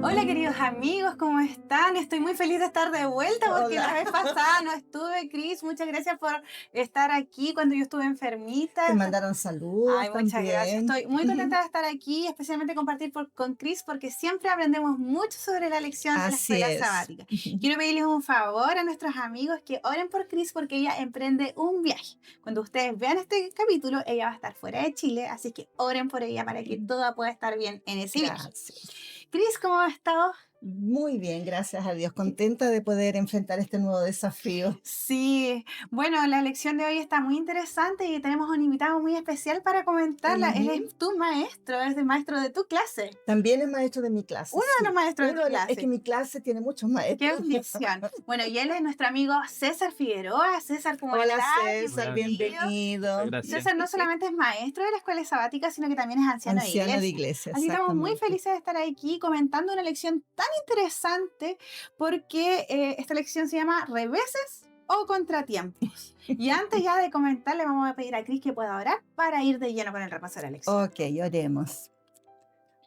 Hola queridos amigos, ¿cómo están? Estoy muy feliz de estar de vuelta porque la Hola. vez pasada no estuve, Cris. Muchas gracias por estar aquí cuando yo estuve Te enfermita. mandaron saludos Ay, muchas gracias. también. Estoy muy contenta de estar aquí, especialmente compartir con Cris porque siempre aprendemos mucho sobre la lección de la Así escuela es. sabática. Quiero pedirles un favor a nuestros amigos que oren por Cris porque ella emprende un viaje. Cuando ustedes vean este capítulo, ella va a estar fuera de Chile, así que oren por ella para que todo pueda estar bien en ese viaje. Gracias. Cris, ¿cómo has estado? Muy bien, gracias a Dios. Contenta de poder enfrentar este nuevo desafío. Sí, bueno, la lección de hoy está muy interesante y tenemos un invitado muy especial para comentarla. Él Ujú. es tu maestro, es el maestro de tu clase, También es maestro de mi clase, uno de los sí. maestros de tu Es que clase. mi clase tiene muchos ¡Qué maestros. bendición! Bueno, y él es nuestro amigo César Figueroa. César, ¿cómo Hola estás? César, Buenas, Bienvenido. muchas bienvenido. gracias. César no solamente es maestro de la escuela sabática, sino que también es anciano de Anciano de iglesia. iglesia, Así que estamos muy exactamente. felices de estar aquí comentando una lección tan interesante porque esta lección se llama Reveses o Contratiempos. Y antes ya de comentar, le vamos a pedir a Cris que pueda orar para ir de lleno con el repaso de la lección. Ok, oremos.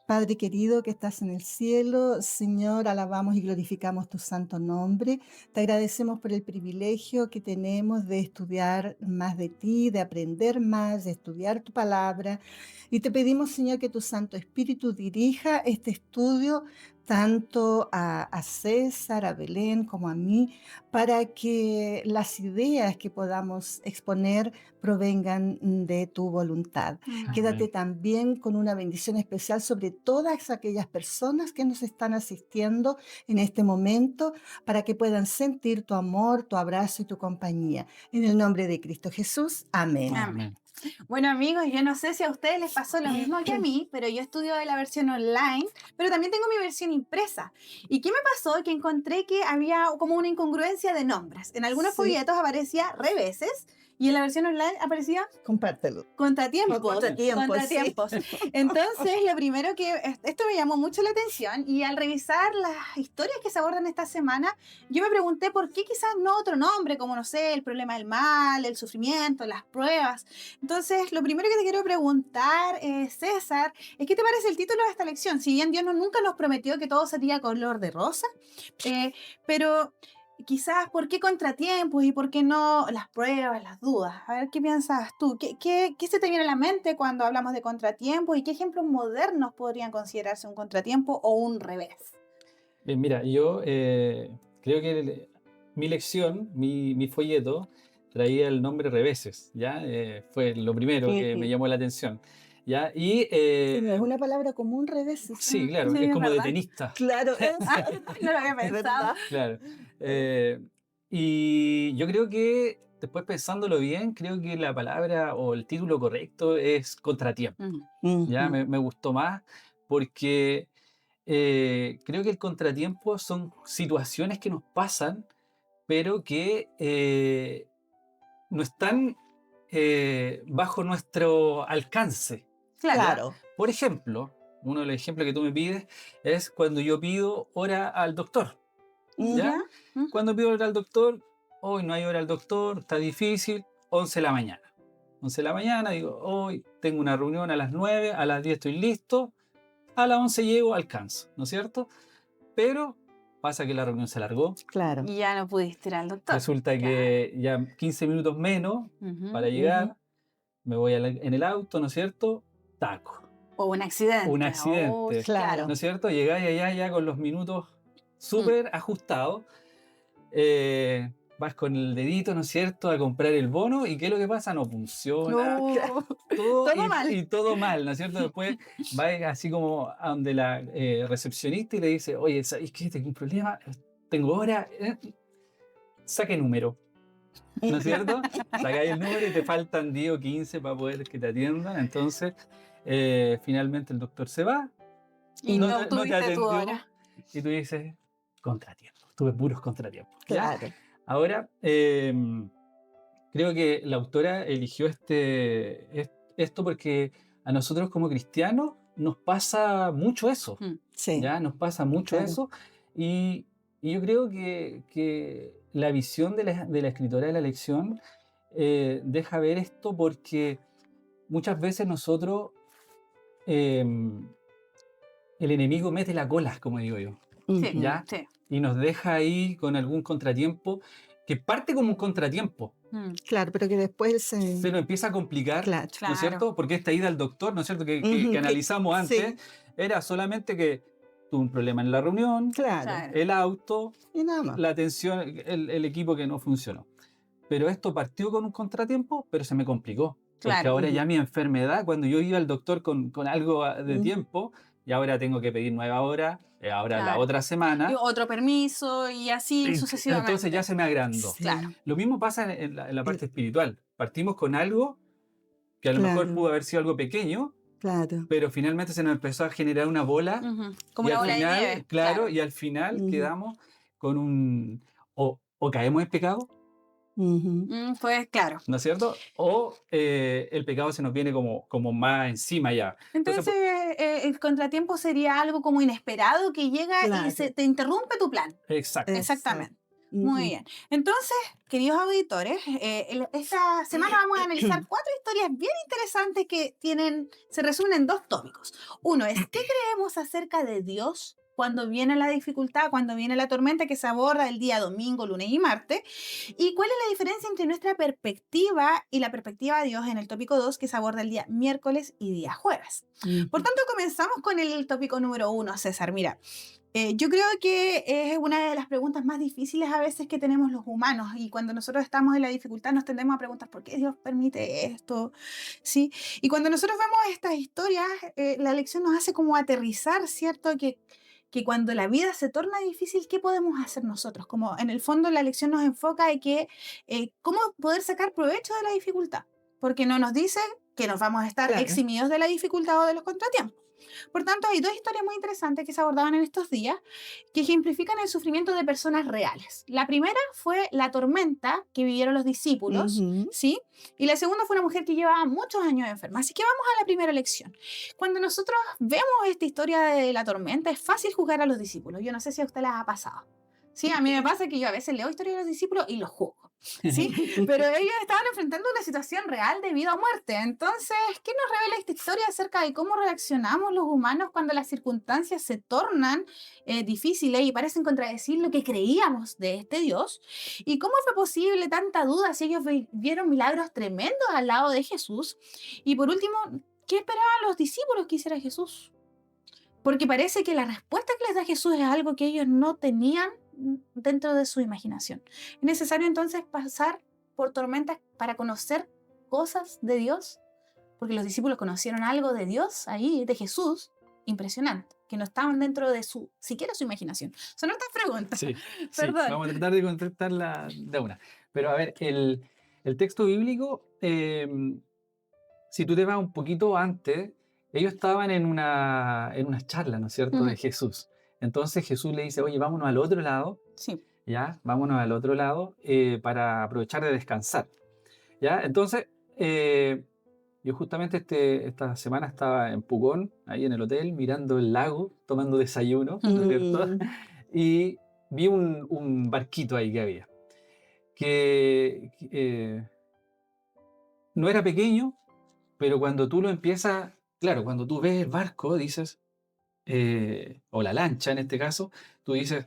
Padre querido que estás en el cielo, Señor, alabamos y glorificamos tu santo nombre. Te agradecemos por el privilegio que tenemos de estudiar más de ti, de aprender más, de estudiar tu palabra. Y te pedimos, Señor, que tu Santo Espíritu dirija este estudio tanto a César, a Belén como a mí, para que las ideas que podamos exponer provengan de tu voluntad. Quédate Amén. también con una bendición especial sobre todas aquellas personas que nos están asistiendo en este momento para que puedan sentir tu amor, tu abrazo y tu compañía. En el nombre de Cristo Jesús, amén. Amén. Amén. Bueno, amigos, yo no sé si a ustedes les pasó lo mismo que a mí, pero yo estudio de la versión online, pero también tengo mi versión impresa. ¿Y qué me pasó? Que encontré que había como una incongruencia de nombres. En algunos Sí, folletos aparecía reveses y en la versión online aparecía compártelo. contratiempos, Contratiempo, sí. contratiempos. Entonces, lo primero que esto me llamó mucho la atención y al revisar las historias que se abordan esta semana, yo me pregunté por qué quizás no otro nombre, como no sé, el problema del mal, el sufrimiento, las pruebas. Entonces, lo primero que te quiero preguntar, César, es qué te parece el título de esta lección. Si bien Dios nunca nos prometió que todo sería color de rosa, eh, pero quizás, ¿por qué contratiempos y por qué no las pruebas, las dudas? A ver, ¿qué piensas tú? ¿Qué se te viene a la mente cuando hablamos de contratiempos y qué ejemplos modernos podrían considerarse un contratiempo o un revés? Bien, mira, yo creo que mi lección, mi folleto, traía el nombre reveses, ¿ya? Fue lo primero que me Ujú. llamó la atención, ¿ya? Y Sí, no es una palabra común, reveses. sí, claro, Sí, es es como de verdad. tenista, Claro, Ah, no lo había es pensado. verdad. claro. Eh, y yo creo que, después pensándolo bien, creo que la palabra o el título correcto es contratiempo, Mm, ¿ya? Ujú. Me gustó más porque creo que el contratiempo son situaciones que nos pasan, pero que no están bajo nuestro alcance, claro. ¿ya? Claro. Por ejemplo, uno de los ejemplos que tú me pides es cuando yo pido hora al doctor, ¿ya? ¿Ya? Mm. Cuando pido hora al doctor, hoy no hay hora al doctor, está difícil, 11 de la mañana. 11 de la mañana, digo, hoy tengo una reunión a las 9, a las 10 estoy listo, a las 11 llego, alcanzo, ¿no es cierto? Pero pasa que la reunión se alargó. Claro. Y ya no pudiste ir al doctor. Resulta Claro. que ya 15 minutos menos para Ujú. Ujú. llegar, me voy en el auto, ¿no es cierto? Taco. O un Un accidente. Oh, accidente, claro. ¿no Claro. es cierto? Llegáis allá ya con los minutos Mm. súper ajustados. Vas con el dedito, ¿no es cierto?, a comprar el bono y ¿qué es lo que pasa? No funciona. Oh, Todo todo mal. y todo mal, ¿no es cierto? Después vas así como a donde la recepcionista y le dice, oye, ¿sabes qué? Tengo un problema, tengo hora, saque número, ¿no es cierto? Sacáis el número y te faltan 10 o 15 para poder que te atiendan. Entonces, finalmente el doctor se va, Y Y no no te obtuviste tu atendió hora. y tú dices, contratiempo, tuve puros contratiempos, ¿ya? claro. Ahora, creo que la autora eligió esto porque a nosotros como cristianos nos pasa mucho eso, Mm. Sí, ¿ya? Nos pasa mucho claro. eso y, y yo creo que la visión de la escritora de la lección deja ver esto porque muchas veces nosotros eh, el enemigo mete la cola, como digo yo, Sí, Ujú. ¿ya? sí. Y nos deja ahí con algún contratiempo, que parte como un contratiempo, Claro, pero que después se nos empieza a complicar, claro. ¿no es Claro. cierto? Porque esta ida al doctor, ¿no es cierto? Que Ujú, analizamos antes, sí, era solamente que tuvo un problema en la reunión, claro. Claro. el auto, Y nada más. la atención, el equipo que no funcionó. Pero esto partió con un contratiempo, pero se me complicó. Porque Claro. ahora ya mi enfermedad, cuando yo iba al doctor con algo de Mm, tiempo, y ahora tengo que pedir nueva hora, ahora la Claro. otra Y semana, otro permiso y así entonces ya sucesivamente. se me agrandó. sí, Claro. Lo mismo pasa en la el- parte espiritual. Partimos con algo que a lo mejor claro, pudo haber sido algo pequeño, claro. pero finalmente se nos empezó a generar una bola Como y una al bola de final, nieve. claro, Claro. y al final Ujú, quedamos con un... o caemos en pecado, ujú. Pues claro. ¿no es cierto? O el pecado se nos viene como más encima ya. Entonces, Entonces, el contratiempo sería algo como inesperado que llega y Claro, se te interrumpe tu plan. exacto. exacto. Exactamente. Muy Ujú. bien. Entonces, queridos auditores, esta semana vamos a analizar 4 historias bien interesantes que se resumen en 2 tópicos. Uno es, ¿qué creemos acerca de Dios cuando viene la dificultad, cuando viene la tormenta que se aborda el día domingo, lunes y martes? ¿Y cuál es la diferencia entre nuestra perspectiva y la perspectiva de Dios en el tópico 2 que se aborda el día miércoles y día jueves? Por Ujú. tanto, comenzamos con el tópico número 1, César. Mira, yo creo que es una de las preguntas más difíciles a veces que tenemos los humanos y cuando nosotros estamos en la dificultad nos tendemos a preguntar por qué Dios permite esto, ¿sí? Y cuando nosotros vemos estas historias, la lección nos hace como aterrizar, ¿cierto? Que cuando la vida se torna difícil, ¿qué podemos hacer nosotros? Como en el fondo la lección nos enfoca en que cómo poder sacar provecho de la dificultad, porque no nos dice que nos vamos a estar Claro. eximidos de la dificultad o de los contratiempos. Por tanto, hay 2 historias muy interesantes que se abordaban en estos días que ejemplifican el sufrimiento de personas reales. La primera fue la tormenta que vivieron los discípulos, Ujú. ¿sí? Y la segunda fue una mujer que llevaba muchos años enferma. Así que vamos a la primera lección. Cuando nosotros vemos esta historia de la tormenta, es fácil juzgar a los discípulos. Yo no sé si a usted les ha pasado. Sí, a mí me pasa que yo a veces leo historias de los discípulos y los juzgo, ¿sí? Pero ellos estaban enfrentando una situación real de vida o muerte. Entonces, ¿qué nos revela esta historia acerca de cómo reaccionamos los humanos cuando las circunstancias se tornan difíciles y parecen contradecir lo que creíamos de este Dios? ¿Y cómo fue posible tanta duda si ellos vieron milagros tremendos al lado de Jesús? Y por último, ¿qué esperaban los discípulos que hiciera Jesús? Porque parece que la respuesta que les da Jesús es algo que ellos no tenían dentro de su imaginación. Es necesario entonces pasar por tormentas para conocer cosas de Dios, porque los discípulos conocieron algo de Dios ahí, de Jesús, impresionante, que no estaban dentro de siquiera su imaginación. Son estas preguntas. Sí, sí, Perdón. vamos a tratar de contestarla de una. Pero a ver, el texto bíblico, si tú te vas un poquito antes, ellos estaban en una charla, ¿no es cierto?, de Ujú. Jesús. Entonces Jesús le dice, oye, vámonos al otro lado, Sí. ¿ya? Vámonos al otro lado para aprovechar de descansar, ¿ya? Entonces, yo justamente esta semana estaba en Pucón, ahí en el hotel, mirando el lago, tomando desayuno, ¿no es cierto? Mm, Y vi un barquito ahí que había, que no era pequeño, pero cuando tú lo empiezas, claro, cuando tú ves el barco, dices, o la lancha en este caso, tú dices,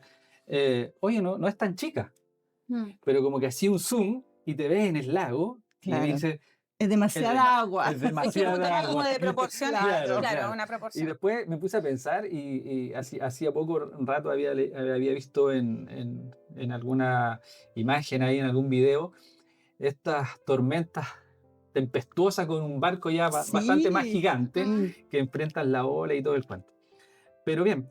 oye, no es tan chica, Mm. pero como que hacía un zoom y te ves en el lago y claro. dices, Es es, demasiada agua. es Es que un demasiada tema como agua. de proporciones, Claro. claro, Claro. una Y proporción. después me puse a pensar y hacía poco rato había visto en alguna imagen ahí, en algún video, estas tormentas tempestuosas con un barco ya bastante más Sí. gigante Mm, que enfrentan la ola y todo el cuento. Pero bien,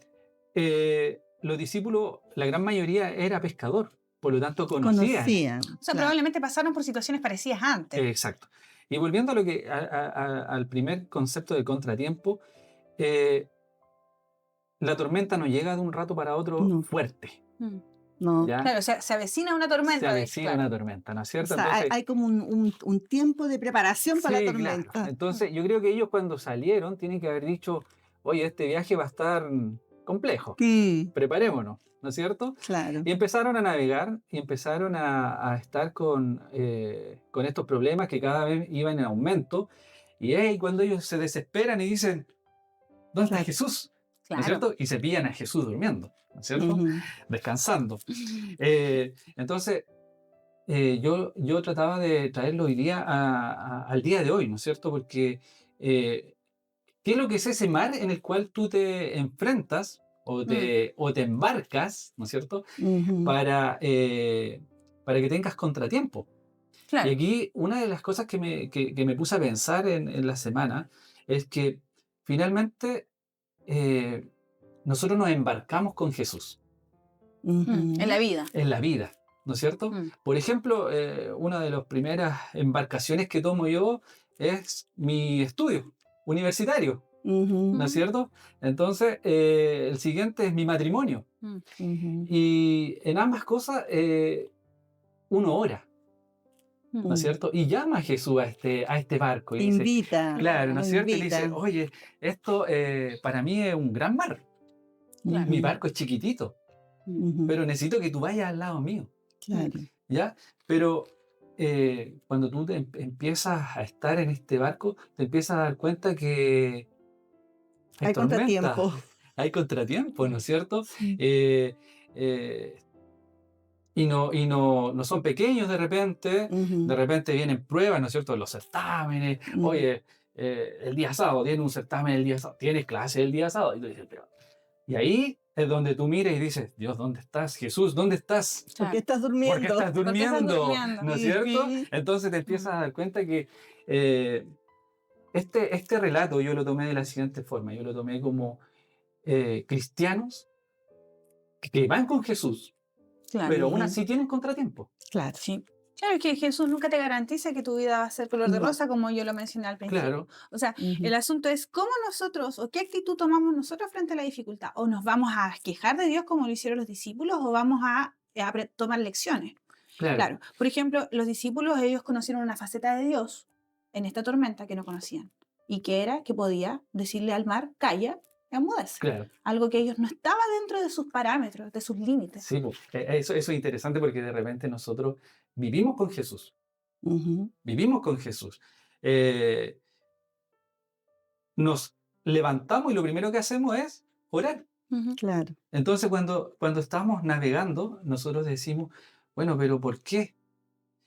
los discípulos, la gran mayoría era pescador, por lo tanto conocían. conocían, O sea, claro. probablemente pasaron por situaciones parecidas antes. Exacto. Y volviendo a lo que, al primer concepto de contratiempo, eh, la tormenta no llega de un rato para otro No, fuerte, Mm. no. ¿ya? Claro, se avecina una Se tormenta, de hecho, avecina claro. una tormenta, ¿no es O cierto? sea, hay, Entonces, hay como un tiempo de preparación para la sí, claro. tormenta. Entonces, yo creo que ellos cuando salieron tienen que haber dicho, oye, este viaje va a estar complejo, Sí, preparémonos, ¿no es cierto? claro. Y empezaron a navegar y empezaron a estar con estos problemas que cada vez iban en aumento. Y hey, cuando ellos se desesperan y dicen, ¿dónde está Claro. Jesús? ¿no es Claro. cierto? Y se pillan a Jesús durmiendo, ¿no es cierto? Ujú. Descansando. Entonces, yo trataba de traerlo hoy día al día de hoy, ¿no es cierto? Porque, ¿qué es lo que es ese mar en el cual tú te enfrentas Mm, o te embarcas, ¿no es cierto? Ujú. Para que tengas contratiempo. Y claro. aquí una de las cosas que me puse a pensar en la semana es que finalmente eh, nosotros nos embarcamos con Jesús En la Ujú. vida. en la vida, ¿no es cierto? Mm, Por ejemplo, una de las primeras embarcaciones que tomo yo es mi estudio universitario, Ujú. ¿no es mm, cierto? Entonces, el siguiente es mi matrimonio. mm, Ujú. Y en ambas cosas uno ora, mm, ¿no es Mm. cierto? Y llama a Jesús a este barco y Te dice, invita, claro, ¿no lo es cierto? Y le dice, invita. oye, esto para mí es un gran mar. claro. Mi Ujú. barco es chiquitito, Mm, Ujú. pero necesito que tú vayas al lado mío, mm, Claro. ¿ya? Pero cuando tú empiezas a estar en este barco, te empiezas a dar cuenta que hay Hay tormentas, contratiempo. hay contratiempos, ¿no es cierto? Sí. Eh, eh, no son pequeños de Ujú. repente vienen pruebas, ¿no es cierto? Los certámenes, Mm. oye, el día sábado, tiene un certamen el día sábado, tienes clase el día sábado, y tú dices, pero... Y ahí es donde tú miras y dices, Dios, ¿dónde estás? Jesús, ¿dónde estás? ¿Por qué claro. estás ¿Por qué durmiendo? estás ¿Por qué estás durmiendo? durmiendo? ¿No es cierto? Ujú. Entonces te Mm, empiezas a dar cuenta que eh, este relato yo lo tomé de la siguiente forma, yo lo tomé como cristianos que van con Jesús, claro. pero aún Ujú. así tienen contratiempo. Claro. Sí. Claro, es que Jesús nunca te garantiza que tu vida va a ser color de No. rosa, como yo lo mencioné al principio. Claro, O sea, Ujú. el asunto es cómo nosotros o qué actitud tomamos nosotros frente a la dificultad. O nos vamos a quejar de Dios como lo hicieron los discípulos, o vamos a tomar lecciones. claro, Claro, por ejemplo, los discípulos, ellos conocieron una faceta de Dios en esta tormenta que no conocían. Y que era que podía decirle al mar, calla, y enmudece. claro. Algo que ellos no estaba dentro de sus parámetros, de sus límites. Sí, pues, eso es interesante porque de repente nosotros vivimos con Jesús, Ujú. vivimos con Jesús. Eh, Nos levantamos y lo primero que hacemos es orar. Ujú, Claro. Entonces, cuando estamos navegando, nosotros decimos, bueno, pero ¿por qué?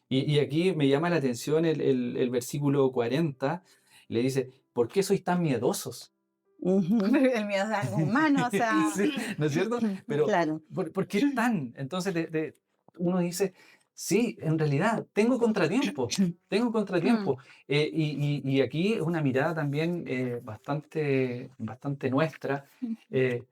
Y aquí me llama la atención el versículo 40, le dice, ¿por qué sois tan miedosos? Ujú. El miedo es algo humano, o sea, Sí, ¿no es cierto? Pero, Claro. ¿por qué tan? Entonces, uno dice, sí, en realidad, tengo contratiempo, tengo mm, contratiempo. Y aquí es una mirada también bastante nuestra. mm, eh,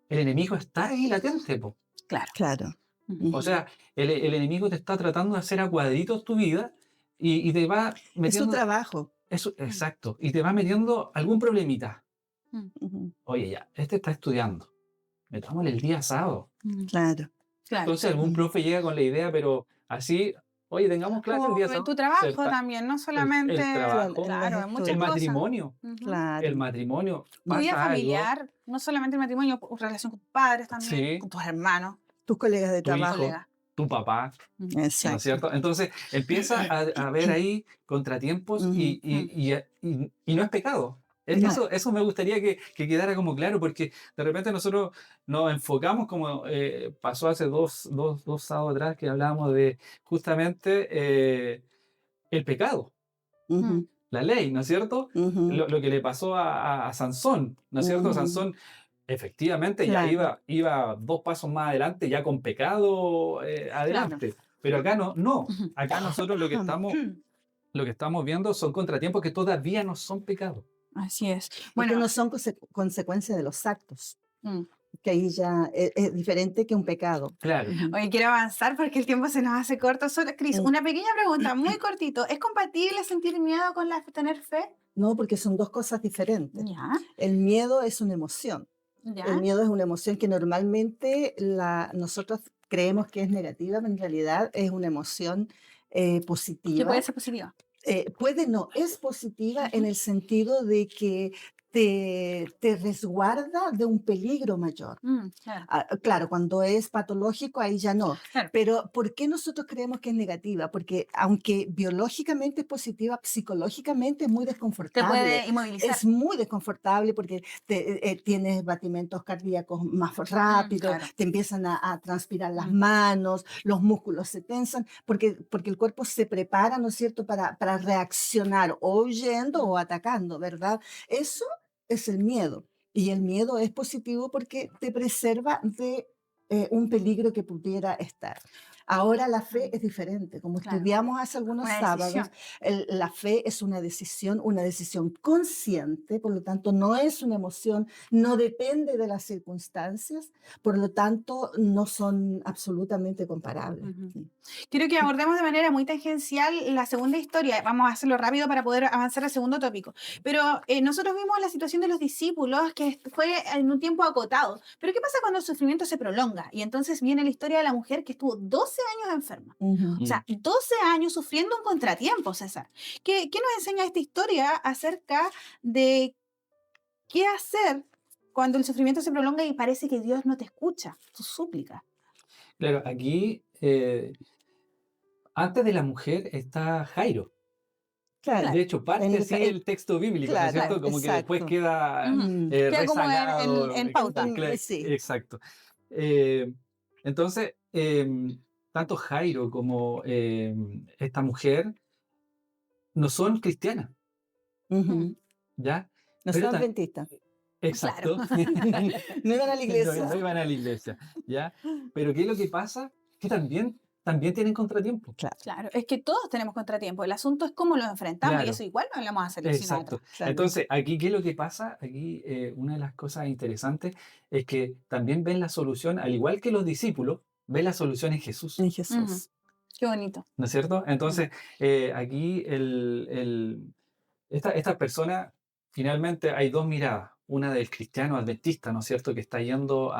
el enemigo está ahí latente, po. claro. Claro. Mm. O Ujú. sea, el enemigo te está tratando de hacer a cuadritos tu vida y te va Es su metiendo, trabajo. eso, Mm, exacto, y te va metiendo algún problemita. mm, Ujú. Oye, ya, este está estudiando, metámosle el día sábado. mm, Claro. claro. Entonces algún Ujú. profe llega con la idea, pero así, oye, tengamos clase el O día en sábado. tu trabajo también, no El solamente, Claro, trabajo, en los claro, en el muchas estudios. cosas. matrimonio, Ujú. el Claro. matrimonio, Tu vida pasa algo, familiar, no solamente el matrimonio, relación con tus padres también, sí, con tus hermanos, Tus colegas de tu tus trabajo. hijo, colegas. tu papá, Mm, ¿no es Exacto. cierto? Entonces empieza a haber ahí contratiempos Ujú. mm, y no es pecado. No. Eso me gustaría que quedara como claro, porque de repente nosotros nos enfocamos, como pasó hace dos sábados atrás, que hablábamos de justamente el pecado, mm, Ujú. la ley, ¿no es cierto? Ujú. Lo que le pasó a Sansón, ¿no es cierto? Ujú. Sansón efectivamente ya Claro. iba dos pasos más adelante, ya con pecado claro. adelante. Pero acá no. Ujú. Acá nosotros lo que estamos viendo son contratiempos que todavía no son pecados. Así es. Es que Bueno, no son consecuencia de los actos, mm, que ahí ya es diferente que un pecado. Claro. Ujú. oye, quiero avanzar porque el tiempo se nos hace corto. Solo, Cris, Mm. una pequeña pregunta, muy cortito. ¿Es compatible sentir miedo con tener fe? No, porque son dos cosas diferentes. Ya, El miedo es una emoción. El ya. miedo es una emoción que normalmente nosotros creemos que es negativa, pero en realidad es una emoción Que puede positiva. ser positiva. No, es positiva en Ujú, el sentido de que te resguarda de un peligro mayor. Claro, Claro, cuando es patológico, ahí ya no. claro. Pero ¿por qué nosotros creemos que es negativa? Porque aunque biológicamente es positiva, psicológicamente es muy Te desconfortable. puede inmovilizar. Es muy desconfortable porque tienes batimientos cardíacos más rápidos, Claro. te empiezan a transpirar las Mm. manos, los músculos se tensan, porque el cuerpo se prepara, ¿no es cierto?, para reaccionar o huyendo o atacando, ¿verdad? Eso es el miedo. Y el miedo es positivo porque te preserva de un peligro que pudiera estar. Ahora la fe es diferente. Como Claro. estudiamos hace algunos Una sábados, decisión. la fe es una decisión consciente, por lo tanto no es una emoción, no depende de las circunstancias, por lo tanto no son absolutamente comparables. Ujú. Sí. Quiero que abordemos de manera muy tangencial la segunda historia. Vamos a hacerlo rápido para poder avanzar al segundo tópico. Pero nosotros vimos la situación de los discípulos que fue en un tiempo acotado. Pero ¿qué pasa cuando el sufrimiento se prolonga? Y entonces viene la historia de la mujer que estuvo 12 años enferma. Ujú. O sea, 12 años sufriendo un contratiempo, César. ¿Qué nos enseña esta historia acerca de qué hacer cuando el sufrimiento se prolonga y parece que Dios no te escucha tu súplica? Claro, aquí antes de la mujer está Jairo. Claro, De hecho, parte en el, así el texto bíblico, ¿no es claro, cierto? Como que después exacto. queda Ujú. Mm. Queda como rezagado. en pauta. Sí. Exacto. Eh, entonces, tanto Jairo como esta mujer no son cristianas, Mm. Ujú. ¿ya? No Pero son adventistas. Claro. exacto. No iban a la No, iglesia. no iban a la iglesia, ¿ya? Pero ¿qué es lo que pasa? Que también tienen contratiempo. Claro, Claro, es que todos tenemos contratiempo. El asunto es cómo lo enfrentamos y Claro. eso igual no lo vamos a seleccionar atrás. Exacto. claro. Entonces, aquí, ¿qué es lo que pasa? Aquí, una de las cosas interesantes es que también ven la solución, al igual que los discípulos, ven la solución en Jesús, En Ujú. Jesús. Qué bonito. ¿no es cierto? Mm. Entonces, aquí esta persona, finalmente hay dos miradas. Una del cristiano adventista, ¿no es cierto? Que está yendo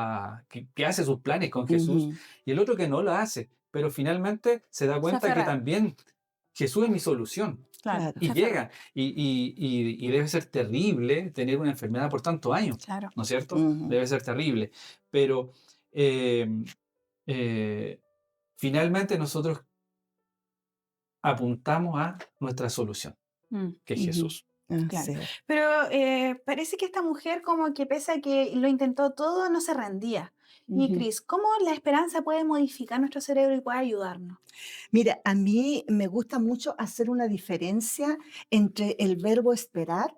que hace sus planes con Jesús, Ujú. y el otro que no lo hace, pero finalmente se da Se cuenta que aferra. también Jesús es mi solución. Claro. Claro. Se Y aferra. llega, y debe ser terrible tener una enfermedad por tantos años, Claro. ¿no es cierto? Ujú. Debe ser terrible. Pero eh, eh, finalmente nosotros apuntamos a nuestra solución, Mm. que es Ujú. Jesús. Así Claro. es. Pero parece que esta mujer como que pese a que lo intentó todo, no se rendía. Y Ujú. Cris, ¿cómo la esperanza puede modificar nuestro cerebro y puede ayudarnos? Mira, a mí me gusta mucho hacer una diferencia entre el verbo esperar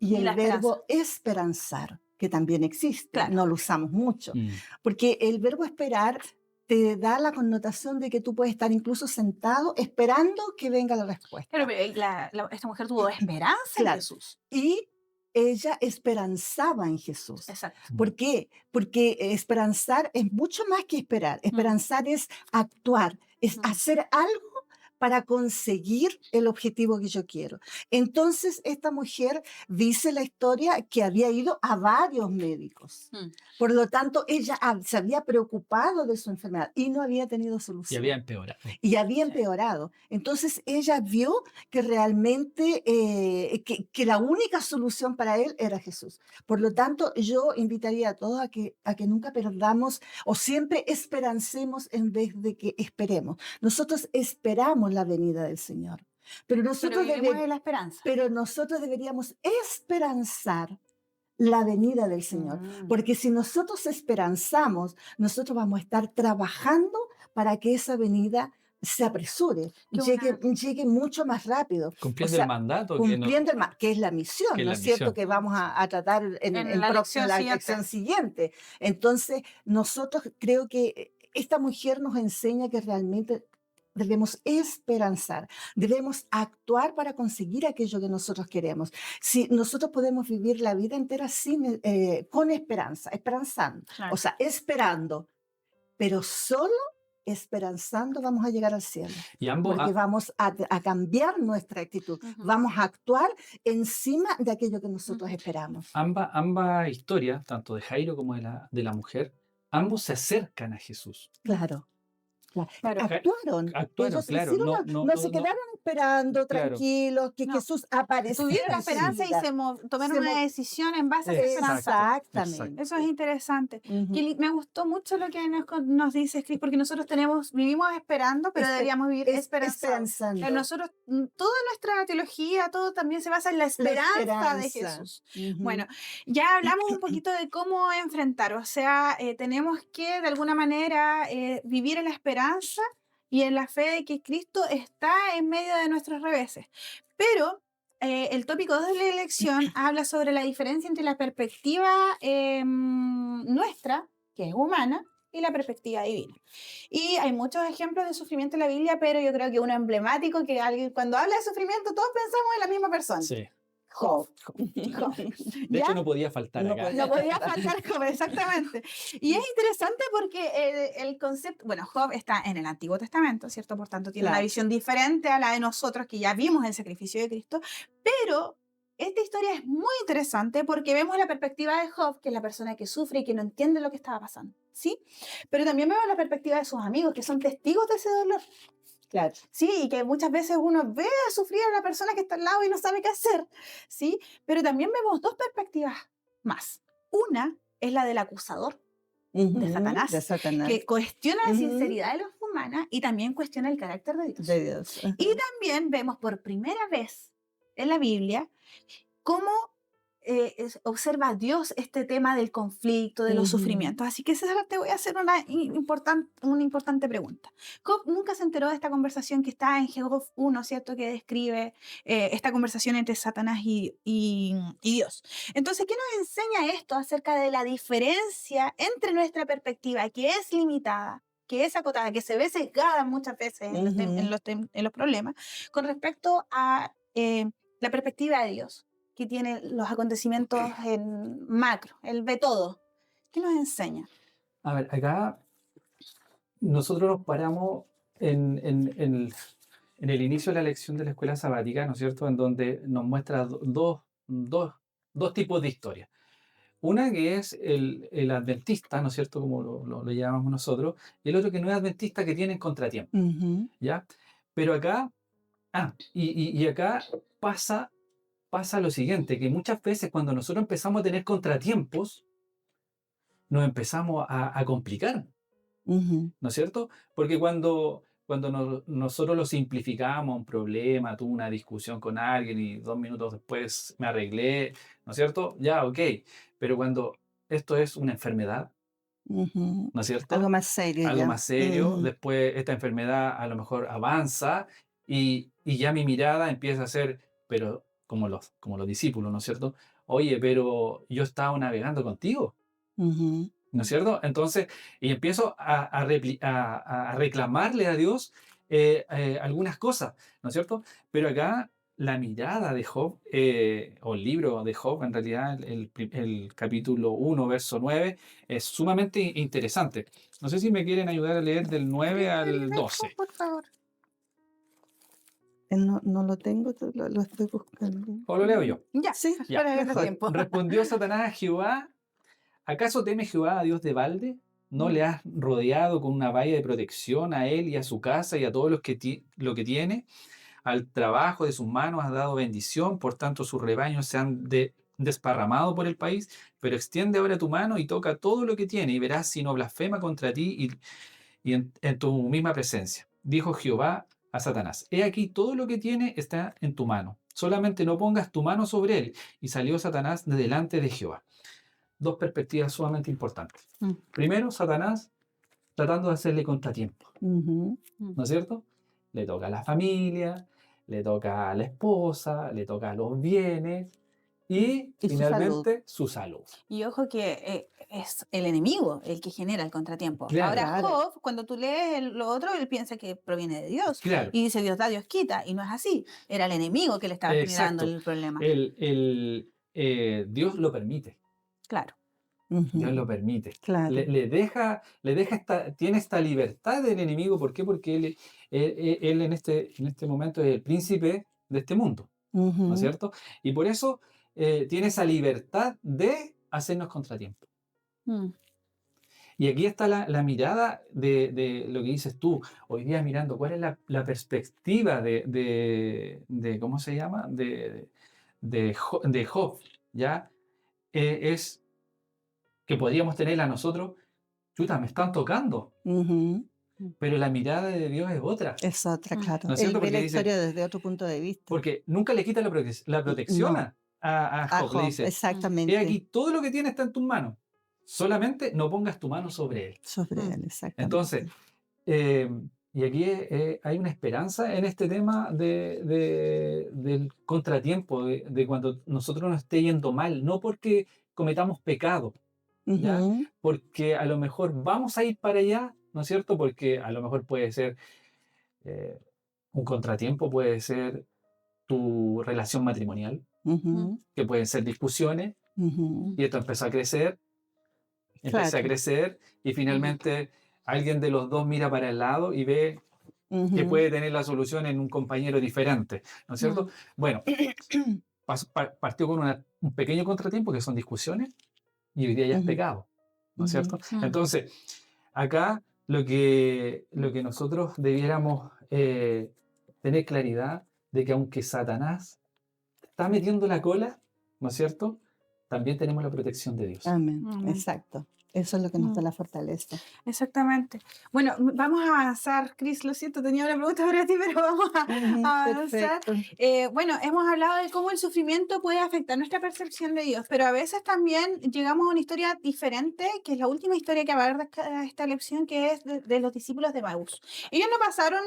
y Y la el esperanza. verbo esperanzar, que también existe, Claro. no lo usamos mucho, Mm. porque el verbo esperar te da la connotación de que tú puedes estar incluso sentado esperando que venga la Claro, respuesta. pero esta mujer tuvo esperanza en Claro. Jesús. Y ella esperanzaba en Jesús. Exacto. ¿Por qué? Porque esperanzar es mucho más que esperar. Esperanzar es actuar, es Mm. hacer algo para conseguir el objetivo que yo quiero. Entonces, esta mujer dice la historia que había ido a varios médicos. Mm. Por lo tanto, ella se había preocupado de su enfermedad y no había tenido Y solución había empeorado. y había Sí. empeorado. Entonces ella vio que realmente que la única solución para él era Jesús. Por lo tanto, yo invitaría a todos a que nunca perdamos o siempre esperancemos en vez de que esperemos. Nosotros esperamos la venida del Señor, pero Pero nosotros, vivimos en la esperanza. pero nosotros deberíamos esperanzar la venida del Señor, Mm. porque si nosotros esperanzamos, nosotros vamos a estar trabajando para que esa venida se apresure, Qué llegue mucho más rápido. O Cumpliendo el sea, mandato cumpliendo que es la que misión, es ¿no la es cierto? misión. Que vamos a tratar En en la lección la siguiente. lección siguiente. Entonces, nosotros creo que esta mujer nos enseña que realmente debemos esperanzar, debemos actuar para conseguir aquello que nosotros queremos. Si nosotros podemos vivir la vida entera con esperanza, esperanzando, Claro. o sea, esperando, pero solo esperanzando vamos a llegar al cielo, Y ambos, porque vamos a cambiar nuestra actitud, Ujú. vamos a actuar encima de aquello que nosotros Ujú. esperamos. ambas historias, tanto de Jairo como de la mujer, ambos se acercan a Jesús. Claro, claro. Claro. Ja- Actuaron, Actuaron, ellos claro, hicieron, no, no, no no, se no, quedaron en esperando, Claro. tranquilos, que No. Jesús apareciera Tuvieron la en su esperanza y vida. tomaron Se una mo- decisión en base a esa esperanza. Exactamente. Eso es interesante. Ujú. Me gustó mucho lo que nos dice Chris, porque nosotros vivimos esperando, pero Espe- deberíamos vivir esperanzados. Esperanzando. Nosotros, toda nuestra teología, todo también se basa en la La esperanza de esperanza. Jesús. Ujú. Bueno, ya hablamos un poquito de cómo enfrentar, o sea, tenemos que de alguna manera vivir en la esperanza y en la fe de que Cristo está en medio de nuestros reveses. Pero el tópico 2 de la elección habla sobre la diferencia entre la perspectiva nuestra, que es humana, y la perspectiva divina. Y hay muchos ejemplos de sufrimiento en la Biblia, pero yo creo que uno emblemático, que alguien, cuando habla de sufrimiento, todos pensamos en la misma persona. Sí. Job. De ¿Ya? hecho, no podía faltar No acá. podía. No podía faltar Job, exactamente. Y es interesante porque el concepto, bueno, Job está en el Antiguo Testamento, ¿cierto? Por tanto, tiene una Claro. visión diferente a la de nosotros que ya vimos el sacrificio de Cristo, pero esta historia es muy interesante porque vemos la perspectiva de Job, que es la persona que sufre y que no entiende lo que estaba pasando, ¿sí? Pero también vemos la perspectiva de sus amigos, que son testigos de ese dolor. Claro. Sí, y que muchas veces uno ve a sufrir a la persona que está al lado y no sabe qué hacer, ¿sí? Pero también vemos dos perspectivas más. Una es la del acusador, Ujú. Satanás, De Satanás. que cuestiona la Ujú. sinceridad de los humanos y también cuestiona el carácter de Dios. De Dios. Ajá. Y también vemos por primera vez en la Biblia cómo observa a Dios este tema del conflicto, de los Ujú. sufrimientos. Así que César, te voy a hacer una importante pregunta. Job nunca se enteró de esta conversación que está en Job 1, ¿cierto? Que describe esta conversación entre Satanás y Dios. Entonces, ¿qué nos enseña esto acerca de la diferencia entre nuestra perspectiva, que es limitada, que es acotada, que se ve sesgada muchas veces en los problemas, con respecto a la perspectiva de Dios, que tiene los acontecimientos en macro, él ve todo? ¿Qué nos enseña? A ver, acá nosotros nos paramos en el inicio de la lección de la escuela sabática, ¿no es cierto? En donde nos muestra dos tipos de historias. Una que es el adventista, ¿no es cierto? Como lo llamamos nosotros, y el otro que no es adventista, que tiene contratiempo, Ujú. ¿ya? Pero acá, y acá pasa lo siguiente, que muchas veces cuando nosotros empezamos a tener contratiempos, nos empezamos a complicar, Ujú. ¿no es cierto? Porque cuando nosotros lo simplificamos, un problema, tuve una discusión con alguien y 2 minutos después me arreglé, ¿no es cierto? Ya, ok. Pero cuando esto es una enfermedad, Ujú. ¿no es cierto? Algo más serio Algo ya. más serio, Ujú. después esta enfermedad a lo mejor avanza y ya mi mirada empieza a ser, pero como los discípulos, ¿no es cierto? Oye, pero yo estaba navegando contigo. Ujú. ¿No es cierto? Entonces, y empiezo a reclamarle a Dios algunas cosas, ¿no es cierto? Pero acá la mirada de Job, o el libro de Job, en realidad, el capítulo 1, verso 9, es sumamente interesante. No sé si me quieren ayudar a leer del 9 al 12. Por favor. No lo tengo, lo estoy buscando. O lo leo yo. Ya, Sí, Ya. para ganar mejor. tiempo. Respondió Satanás a Jehová: ¿acaso teme Jehová a Dios de balde? ¿No le has rodeado con una valla de protección a él y a su casa y a todos lo que tiene? Al trabajo de sus manos has dado bendición, por tanto sus rebaños se han desparramado por el país, pero extiende ahora tu mano y toca todo lo que tiene y verás si no blasfema contra ti y en tu misma presencia. Dijo Jehová a Satanás: he aquí todo lo que tiene está en tu mano, solamente no pongas tu mano sobre él. Y salió Satanás de delante de Jehová. Dos perspectivas sumamente importantes. Mm. Primero, Satanás tratando de hacerle contratiempo, Ujú. ¿no es cierto? Le toca a la familia, le toca a la esposa, le toca a los bienes y Y su finalmente su salud. Y ojo que es el enemigo el que genera el contratiempo. Claro. Ahora, Claro. Job, cuando tú lees lo otro, él piensa que proviene de Dios. Claro, Y dice, Dios da, Dios quita. Y no es así. Era el enemigo que le estaba generando exacto. el problema. Dios lo permite. Claro. Dios Ujú. lo permite. Claro. Le deja tiene esta libertad del enemigo. ¿Por qué? Porque él en este momento es el príncipe de este mundo, ¿no es Ujú. cierto? Y por eso tiene esa libertad de hacernos contratiempo. Mm. Y aquí está la mirada de lo que dices tú, hoy día mirando cuál es la perspectiva ¿cómo se llama? De Job, ¿ya? Es que podríamos tenerla nosotros, chuta, me están tocando, Ujú. pero la mirada de Dios es otra, Es otra, claro. ¿no es Él cierto? ve Porque la dice, historia desde otro punto de vista. porque nunca le quita la protección No, a a Job, le Job, dice, he exactamente. aquí, todo lo que tiene está en tus manos, solamente no pongas tu mano sobre él. Sobre Mm. él, exactamente. Entonces, y aquí hay una esperanza en este tema del contratiempo, de cuando nosotros nos esté yendo mal, no porque cometamos pecado, ¿ya? Ujú, Porque a lo mejor vamos a ir para allá, ¿no es cierto? Porque a lo mejor puede ser eh, un contratiempo, puede ser tu relación matrimonial, ujú, que pueden ser discusiones, ujú. y esto empezó a crecer, empecé a Claro. crecer, y finalmente alguien de los dos mira para el lado y ve que Ujú. puede tener la solución en un compañero diferente, ¿no es cierto? Bueno, partió con un pequeño contratiempo que son discusiones y hoy día ya es Ujú, pecado, ¿no es ujú. cierto? Entonces, acá lo que nosotros debiéramos tener claridad de que aunque Satanás está metiendo la cola, ¿no es cierto? También tenemos la protección de Dios. Amén. Amén. Exacto. Eso es lo que nos da Mm. la fortaleza. Exactamente. Bueno, vamos a avanzar, Cris, lo siento, tenía una pregunta para ti, pero vamos Ujú, a avanzar. perfecto. Bueno, hemos hablado de cómo el sufrimiento puede afectar nuestra percepción de Dios, pero a veces también llegamos a una historia diferente, que es la última historia que abarca esta lección, que es de los discípulos de Maús. Ellos no pasaron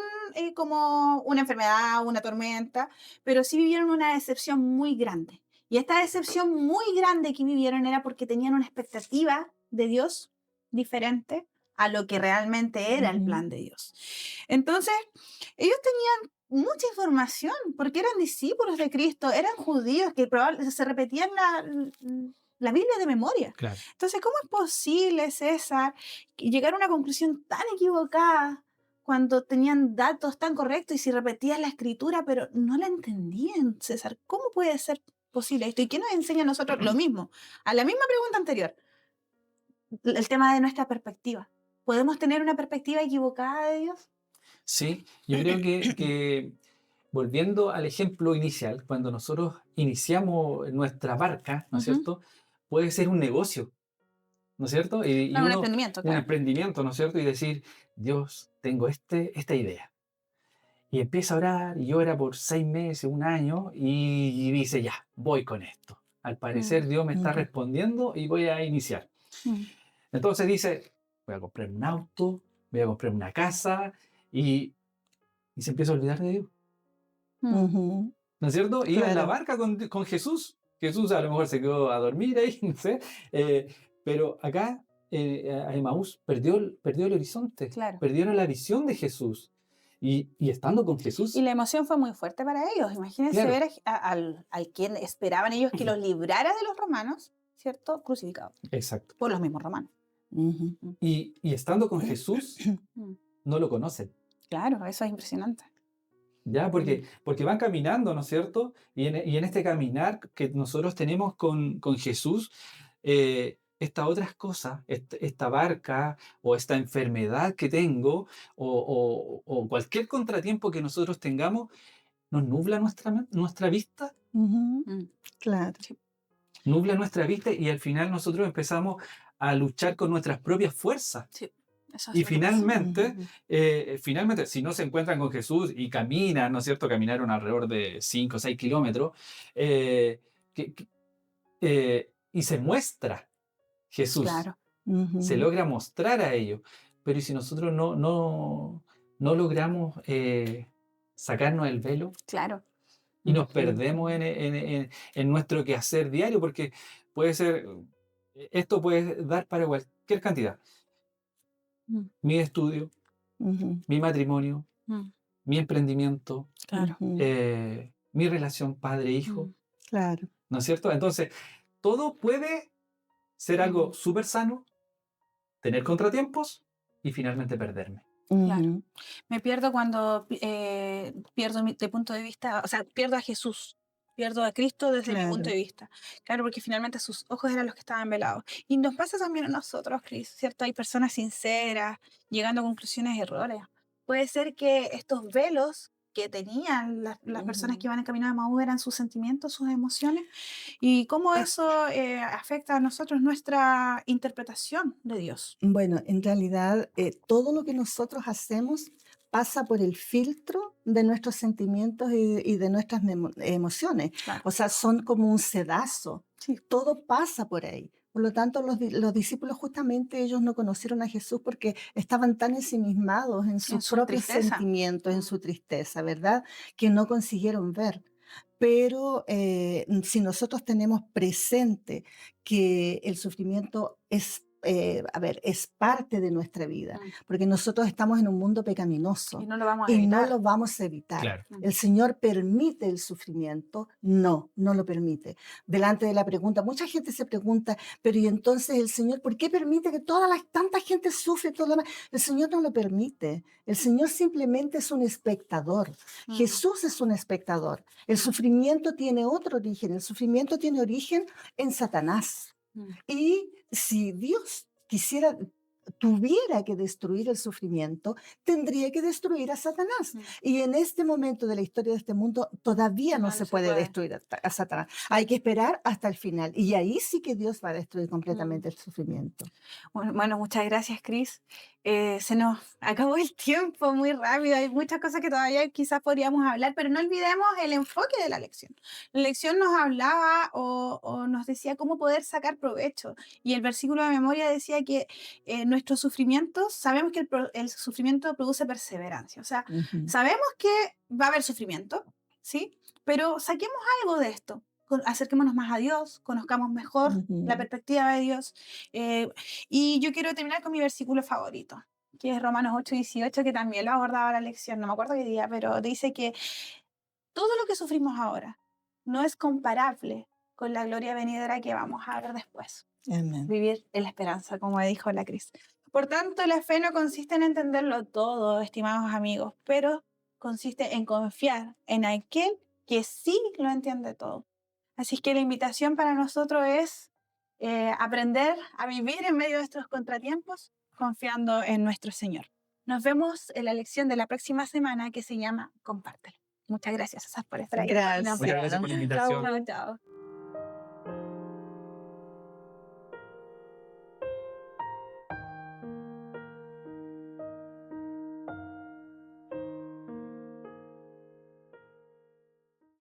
como una enfermedad, una tormenta, pero sí vivieron una decepción muy grande. Y esta decepción muy grande que vivieron era porque tenían una expectativa de Dios diferente a lo que realmente era el Ujú, plan de Dios. Entonces, ellos tenían mucha información porque eran discípulos de Cristo, eran judíos que probablemente se repetían la Biblia de memoria. Claro. Entonces, ¿cómo es posible, César, llegar a una conclusión tan equivocada cuando tenían datos tan correctos y si repetían la escritura, pero no la entendían, César? ¿Cómo puede ser posible esto? ¿Y qué nos enseña a nosotros lo mismo? A la misma pregunta anterior, el tema de nuestra perspectiva. ¿Podemos tener una perspectiva equivocada de Dios? Sí, yo creo que volviendo al ejemplo inicial, cuando nosotros iniciamos nuestra barca, ¿no es Ujú. cierto? Puede ser un negocio, ¿no es cierto? Y Claro, un uno, emprendimiento, un claro. emprendimiento, ¿no es cierto? Y decir, Dios, tengo esta idea. Y empieza a orar y ora por 6 meses, un año, y dice, ya, voy con esto. Al Mm, parecer Dios me está ujú, respondiendo y voy a iniciar. mm, Entonces dice, voy a comprar un auto, voy a comprar una casa, y se empieza a olvidar de Dios. mm. ujú. ¿No es cierto? Iba en la Claro. barca con Jesús. Jesús a lo mejor se quedó a dormir ahí, no sé. Pero acá a Emaús perdió el horizonte, Claro. perdieron la visión de Jesús. Y estando con Y Jesús, la emoción fue muy fuerte para ellos. Imagínense claro, ver al quien esperaban ellos que los librara de los romanos, ¿cierto? Crucificado exacto. por los mismos romanos. Ujú. Mm, Y estando con Jesús, mm. no lo conocen. Claro, eso es impresionante. ¿Ya? Mm, Porque van caminando, ¿no es cierto? Y en este caminar que nosotros tenemos con Jesús, estas otras cosas, esta barca o esta enfermedad que tengo o cualquier contratiempo que nosotros tengamos, nos nubla nuestra vista, Ujú. mm. Claro. Sí, nubla nuestra vista y al final nosotros empezamos a luchar con nuestras propias fuerzas. sí, eso es Y lo que pasa. Ujú. finalmente, si no se encuentran con Jesús y caminan, ¿no es cierto? Caminaron alrededor de 5 o 6 kilómetros, eh, que- que- y se muestra Jesús, Claro, se Ujú. logra mostrar a ellos. Pero ¿y si nosotros no logramos sacarnos el velo claro. y nos Ujú. perdemos en nuestro quehacer diario? Porque puede ser, esto puede dar para cualquier cantidad. Mm, Mi estudio, Ujú. mi matrimonio, mm, mi emprendimiento, claro. Ujú. mi relación padre-hijo, Mm, Claro. ¿no es cierto? Entonces, todo puede ser algo mm, súper sano, tener contratiempos y finalmente perderme. claro. Ujú. Me pierdo cuando pierdo de punto de vista, o sea, pierdo a Jesús. Pierdo a Cristo desde mi punto Claro. de vista. Claro, porque finalmente sus ojos eran los que estaban velados. Y nos pasa también a nosotros, Cris, ¿cierto? Hay personas sinceras, llegando a conclusiones erróneas. Puede ser que estos velos que tenían las personas que Ujú. iban en camino de Maú eran sus sentimientos, sus emociones, y cómo eso afecta a nosotros nuestra interpretación de Dios. Bueno, en realidad, todo lo que nosotros hacemos pasa por el filtro de nuestros sentimientos y de nuestras emociones. Claro. O sea, son como un sedazo. Sí. Todo pasa por ahí. Por lo tanto, los discípulos justamente ellos no conocieron a Jesús porque estaban tan ensimismados en En sus su propios tristeza. sentimientos, en Mm. su tristeza, ¿verdad? Que no consiguieron ver. Pero si nosotros tenemos presente que el sufrimiento es, a ver, es parte de nuestra vida, Mm. porque nosotros estamos en un mundo Y pecaminoso no lo vamos a y no evitar. lo vamos a evitar. Claro. Mm. ¿El Señor permite el sufrimiento? No, no lo permite. Delante de la pregunta, mucha gente se pregunta, pero ¿y entonces el Señor por qué permite que tanta gente sufre todo lo demás? El Señor no lo permite. El Señor simplemente es un espectador. Mm. Jesús es un espectador. El sufrimiento tiene otro origen. El sufrimiento tiene origen en Satanás. Mm. Y si Dios tuviera que destruir el sufrimiento, tendría que destruir a Satanás. Mm. Y en este momento de la historia de este mundo todavía no No, no se se puede puede. destruir a Satanás. Hay que esperar hasta el final. Y ahí sí que Dios va a destruir Mm. completamente el sufrimiento. Bueno, muchas gracias, Cris. Se nos acabó el tiempo muy rápido. Hay muchas cosas que todavía quizás podríamos hablar, pero no olvidemos el enfoque de la lección. La lección nos hablaba o nos decía cómo poder sacar provecho. Y el versículo de memoria decía que nuestros sufrimientos, sabemos que el sufrimiento produce perseverancia. O sea, Ujú, sabemos que va a haber sufrimiento, ¿sí? Pero saquemos algo de esto. Acerquémonos más a Dios, conozcamos mejor la ujú. perspectiva de Dios. eh, y yo quiero terminar con mi versículo favorito, que es Romanos 8:18, que también lo abordaba la lección, no me acuerdo qué día, pero dice que todo lo que sufrimos ahora no es comparable con la gloria venidera que vamos a ver después. Amén. Vivir en la esperanza, como dijo la Cris. Por tanto, la fe no consiste en entenderlo todo, estimados amigos, pero consiste en confiar en aquel que sí lo entiende todo. Así que la invitación para nosotros es aprender a vivir en medio de estos contratiempos confiando en nuestro Señor. Nos vemos en la lección de la próxima semana que se llama Compártelo. Muchas gracias, César, por estar ahí. Y nos Muchas vemos. gracias por la Gracias. invitación. Chao, chao.